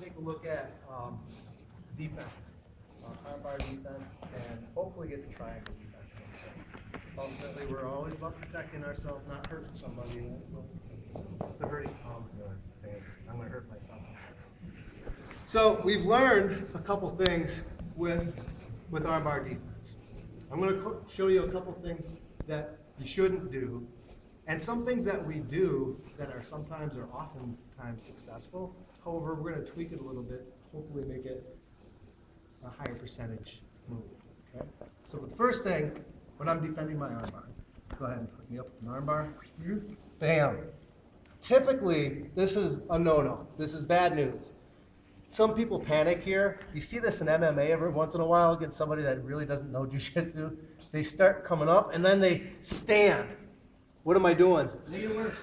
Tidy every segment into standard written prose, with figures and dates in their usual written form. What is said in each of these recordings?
take a look at defense, armbar defense, and hopefully get the triangle defense. Ultimately, we're always about protecting ourselves, not hurting somebody. The hurting thanks. I'm going to hurt myself. So we've learned a couple things with armbar defense. I'm going to show you a couple things that you shouldn't do, and some things that we do that are sometimes or oftentimes successful. However, we're going to tweak it a little bit, hopefully make it a higher percentage move. Okay? So the first thing, when I'm defending my armbar, go ahead and put me up with an armbar. Bam. Typically, this is a no-no. This is bad news. Some people panic here. You see this in MMA every once in a while against somebody that really doesn't know jiu-jitsu. They start coming up and then they stand. What am I doing?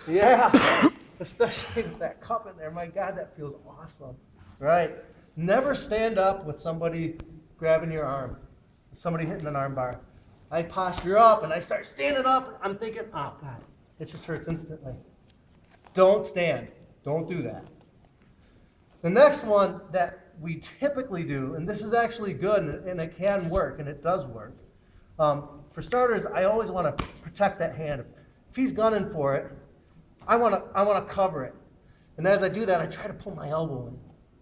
Yeah, especially with that cup in there. My God, that feels awesome. Right? Never stand up with somebody grabbing your arm, somebody hitting an arm bar. I posture up and I start standing up. I'm thinking, oh God, it just hurts instantly. Don't stand. Don't do that. The next one that we typically do, and this is actually good and it can work and it does work. For starters, I always want to protect that hand. If he's gunning for it, I want to cover it. And as I do that, I try to pull my elbow in.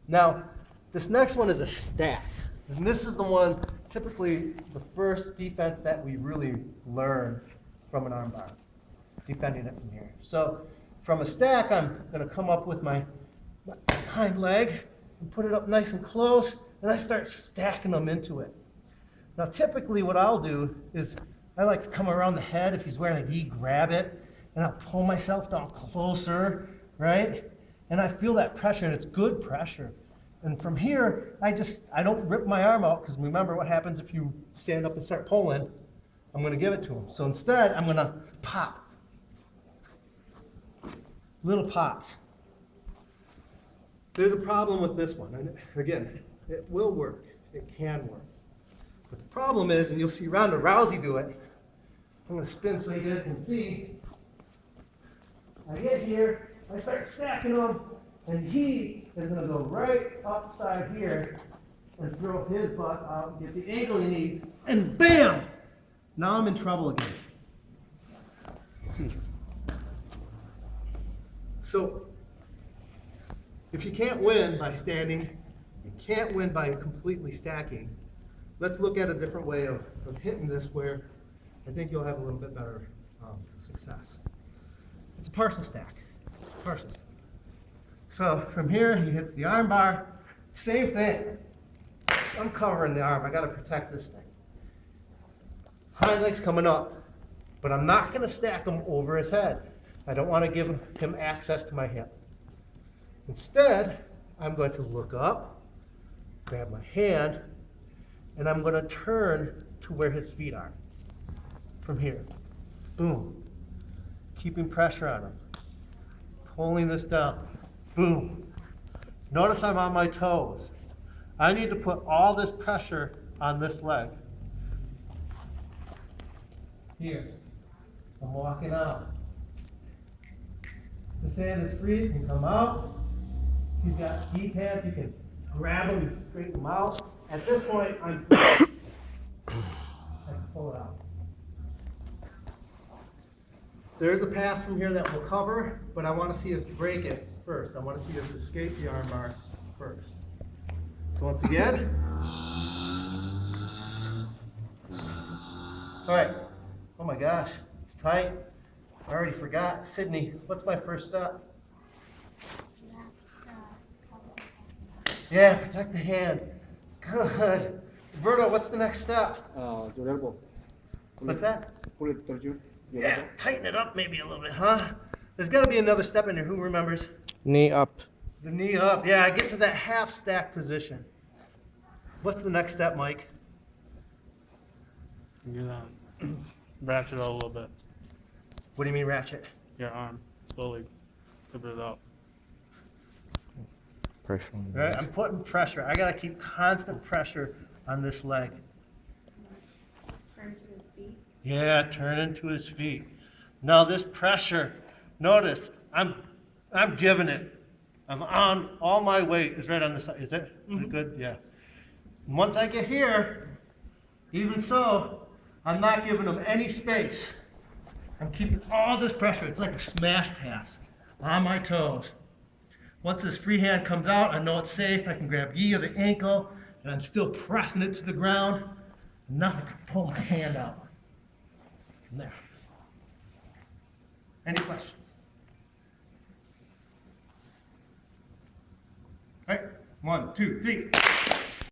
Now, this next one is a stack. And this is the one, typically the first defense that we really learn from an armbar, defending it from here. So from a stack, I'm going to come up with my hind leg and put it up nice and close, and I start stacking them into it. Now typically what I'll do is I like to come around the head. If he's wearing a gi, grab it, and I'll pull myself down closer, right? And I feel that pressure, and it's good pressure. And from here, I don't rip my arm out, because remember what happens if you stand up and start pulling. I'm going to give it to him. So instead, I'm going to pop. Little pops. There's a problem with this one. And again, it will work. It can work. But the problem is, and you'll see Ronda Rousey do it, I'm going to spin so you guys can see. I get here, I start stacking them, and he is going to go right upside here and throw his butt out, get the angle he needs, and bam! Now I'm in trouble again. So, if you can't win by standing, you can't win by completely stacking, let's look at a different way of hitting this where I think you'll have a little bit better success. It's a partial stack. Partial stack. So from here, he hits the arm bar. Same thing. I'm covering the arm. I got to protect this thing. Hind leg's coming up, but I'm not going to stack him over his head. I don't want to give him access to my hip. Instead, I'm going to look up, grab my hand, and I'm going to turn to where his feet are. From here. Boom. Keeping pressure on him. Pulling this down. Boom. Notice I'm on my toes. I need to put all this pressure on this leg. Here. I'm walking out. This hand is free. He can come out. He's got gi pads. He can grab them and straighten them out. At this point, I'm free. I can pull it out. There's a pass from here that will cover, but I want to see us break it first. I want to see us escape the armbar first. So once again. All right. Oh my gosh, it's tight. I already forgot. Sydney, what's my first step? Yeah, protect the hand. Good. Roberto, what's the next step? Your elbow. What's that? Pull it towards you. Yeah, tighten it up maybe a little bit, huh? There's got to be another step in there. Who remembers? Knee up. The knee up. Yeah, get to that half stack position. What's the next step, Mike? You're gonna ratchet it a little bit. What do you mean ratchet? Your arm. Slowly flip it up. Pressure on the Right, I'm putting pressure. I got to keep constant pressure on this leg. Turn to his feet. Yeah, turn into his feet. Now this pressure, notice, I'm giving it. I'm on, all my weight is right on the side, is it good? Yeah. And once I get here, even so, I'm not giving them any space. I'm keeping all this pressure. It's like a smash pass on my toes. Once this free hand comes out, I know it's safe. I can grab gi or the ankle, and I'm still pressing it to the ground. Enough to pull my hand out from there. Any questions? All right, 1, 2, 3.